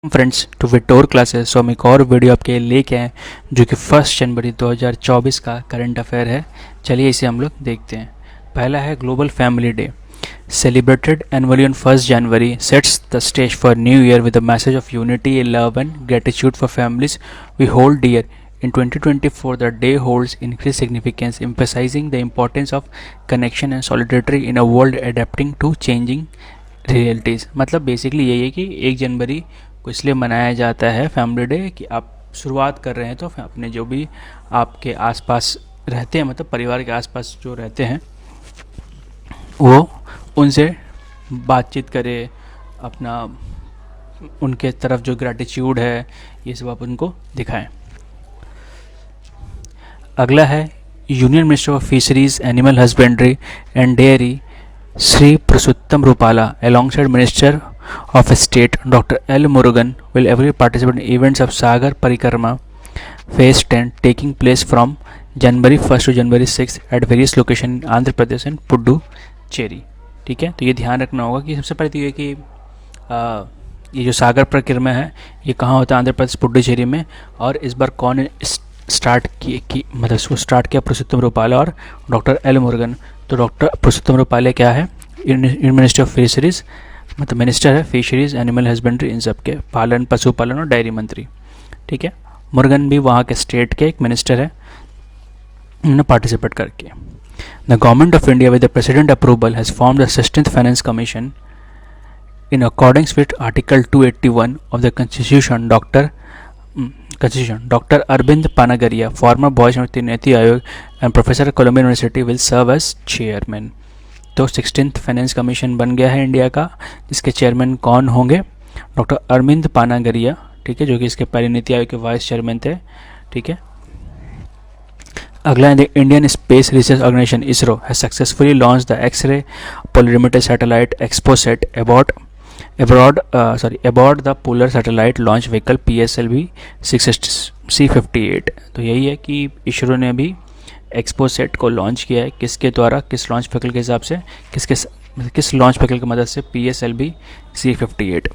Friends to विटोर classes. So हम एक और वीडियो आपके लिए लेके आए जो कि 1 जनवरी 2024 का करंट अफेयर है। चलिए इसे हम लोग देखते हैं। पहला है global family day celebrated annually on 1 January sets the stage for new year with the message of unity love and gratitude for families we hold dear. In 2024, the day holds increased significance, emphasizing the importance of connection and solidarity in a world adapting to changing realities. मतलब basically यही है कि 1 जनवरी को इसलिए मनाया जाता है family day कि आप शुरुआत कर रहे हैं तो अपने जो भी आपके आसपास रहते हैं, मतलब परिवार के आसपास जो रहते हैं, वो उनसे बातचीत करें, अपना उनके तरफ जो ग्रैटिट्यूड है ये सब आप उनको दिखाएं। अगला है union minister of fisheries animal husbandry and dairy Sri Purushottam Rupala, alongside Minister of State Dr. L. Murugan, will every participate in events of Sagar Parikrama Phase 10 taking place from January 1st to January 6th at various locations in Andhra Pradesh and Puducherry। ठीक है, तो ये ध्यान रखना होगा कि सबसे पहले तो ये कि ये जो सागर परिक्रमा है ये कहाँ होता है, आंध्र प्रदेश पुडुचेरी में। और इस बार कौन स्टार्ट की मतलब इसको स्टार्ट किया, पुरुषोत्तम रूपाला और डॉक्टर एल मुरुगन। तो डॉक्टर पुरुषोत्तम रूपाले क्या है, यूनियन मिनिस्टर ऑफ फिशरीज, मतलब मिनिस्टर है फिशरीज एनिमल हस्बेंड्री, इन सब के पालन, पशुपालन और डायरी मंत्री। ठीक है, मुरुगन भी वहाँ के स्टेट के एक मिनिस्टर है, उन्होंने पार्टिसिपेट करके। The government of India with the president approval has formed the 16th finance commission in accordance with Article 281 of the Constitution. Dr. Arvind Panagaria, former Boys and Niti Ayog and Professor at Columbia University, will serve as chairman. तो 16th finance commission बन गया है India का, जिसके chairman कौन होंगे, doctor Arvind पानागरिया। ठीक है, जो कि इसके पहले नीति आयोग के वाइस चेयरमैन थे। ठीक है, अगला है Indian Space Research Organisation ISRO has successfully launch the X-ray polarimeter satellite XPoSat aboard the polar satellite launch vehicle PSLV C58। तो यही है कि इसरो ने अभी एक्सपोसेट को लॉन्च किया है, किसके द्वारा, किस लॉन्च व्हीकल के हिसाब से, किस लॉन्च व्हीकल की मदद से, PSLV C58।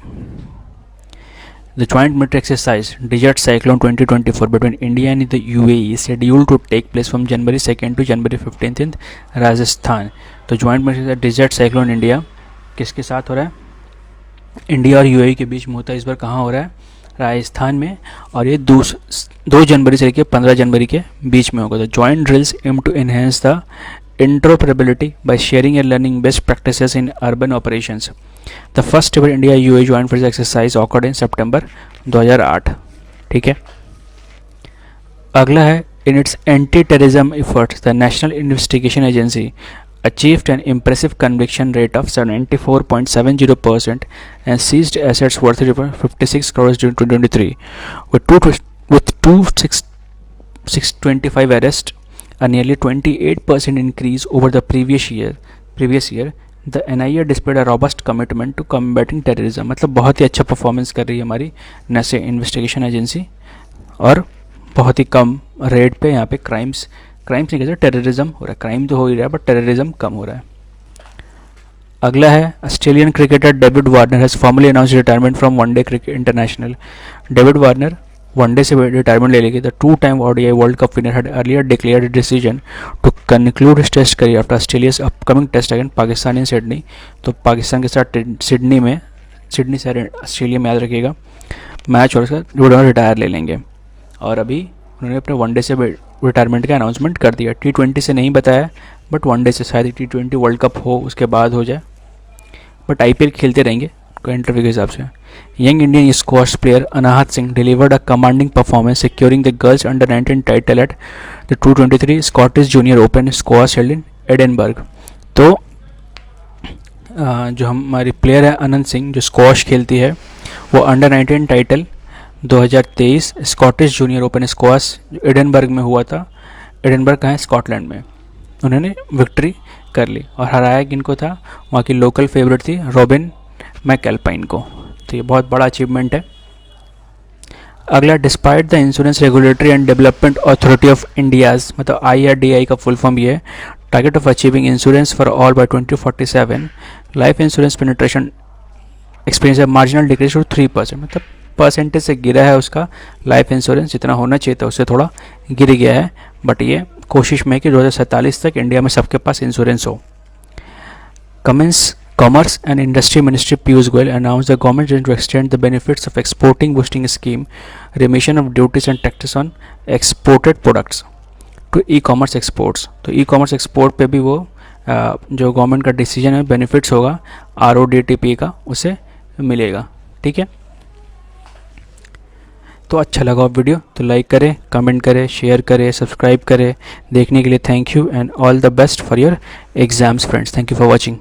The joint military exercise Desert Cyclone 2024 between India and the UAE is scheduled to take place from January 2nd to January 15th in Rajasthan. तो joint military Desert Cyclone India किसके साथ हो रहा है, India और UAE के बीच में होता है। इस बार कहाँ हो रहा है, राजस्थान में, और ये 2 जनवरी से लेकर 15 जनवरी के बीच में होगा। The joint drills aim to enhance the interoperability by sharing and learning best practices in urban operations. The first ever India UAE joint force exercise occurred in September 2008। ठीक है, अगला है in its anti terrorism efforts the national investigation agency achieved an impressive conviction rate of 94.70% and seized assets worth 56 crores during 2023 with 625 arrests, a nearly 28% increase over the previous year. The NIA displayed a robust commitment to combating terrorism। मतलब बहुत ही अच्छा performance कर रही है हमारी national investigation agency, और बहुत ही कम rate पे यहाँ पे क्राइम्स नहीं कहते, टेररिज्म हो रहा है। क्राइम तो हो ही रहा है बट टेररिज्म कम हो रहा है। अगला है Australian cricketer David Warner has formally announced retirement from one day cricket international. David Warner one day से रिटायरमेंट ले लेंगे। The 2-time ODI world cup winner had earlier declared decision to conclude his test career after Australia's upcoming test against Pakistan in Sydney. तो पाकिस्तान के साथ Sydney से Australia में, याद रखिएगा, मैच, और उसका रिटायर ले लेंगे। और अभी उन्होंने अपने वनडे से रिटायरमेंट का अनाउंसमेंट कर दिया। T20 से नहीं बताया, बट वनडे से शायद T20 वर्ल्ड कप हो उसके बाद हो जाए, बट IPL खेलते रहेंगे इंटरव्यू के हिसाब से। Young Indian squash player Anahat Singh delivered a commanding performance securing the girls under 19 title at the 2023 Scottish junior open squash held in Edinburgh. तो जो हमारी प्लेयर है अनंत सिंह, जो स्क्वाश खेलती है, वो under 19 title 2023 Scottish junior open squash जो एडिनबर्ग में हुआ था, एडिनबर्ग कहाँ है, स्कॉटलैंड में, उन्होंने विक्ट्री कर ली। और हराया किनको था, वहाँ की लोकल फेवरेट थी रॉबिन मैकएल्पाइन को। तो ये बहुत बड़ा अचीवमेंट है। अगला, despite the insurance regulatory and development authority of India's, मतलब IRDAI का फुल फॉर्म ये है, target of achieving insurance for all by 2047 life insurance penetration experience marginal decrease to 3%। मतलब परसेंटेज से गिरा है उसका लाइफ इंश्योरेंस, जितना होना चाहिए था उससे थोड़ा गिर गया है, बट ये कोशिश में है कि 2047 तक इंडिया में सबके पास इंश्योरेंस हो। Commerce and Industry Ministry Piyush Goyal announced the government intends to extend the benefits of exporting boosting scheme, remission of duties and taxes on exported products to e-commerce exports। तो e-commerce export पे भी वो जो government का decision है benefits होगा RODTEP का, उसे मिलेगा। ठीक है, तो अच्छा लगा वीडियो तो लाइक करें, कमेंट करें, शेयर करें, सब्सक्राइब करें। देखने के लिए thank you and all the best for your exams friends. Thank you for watching.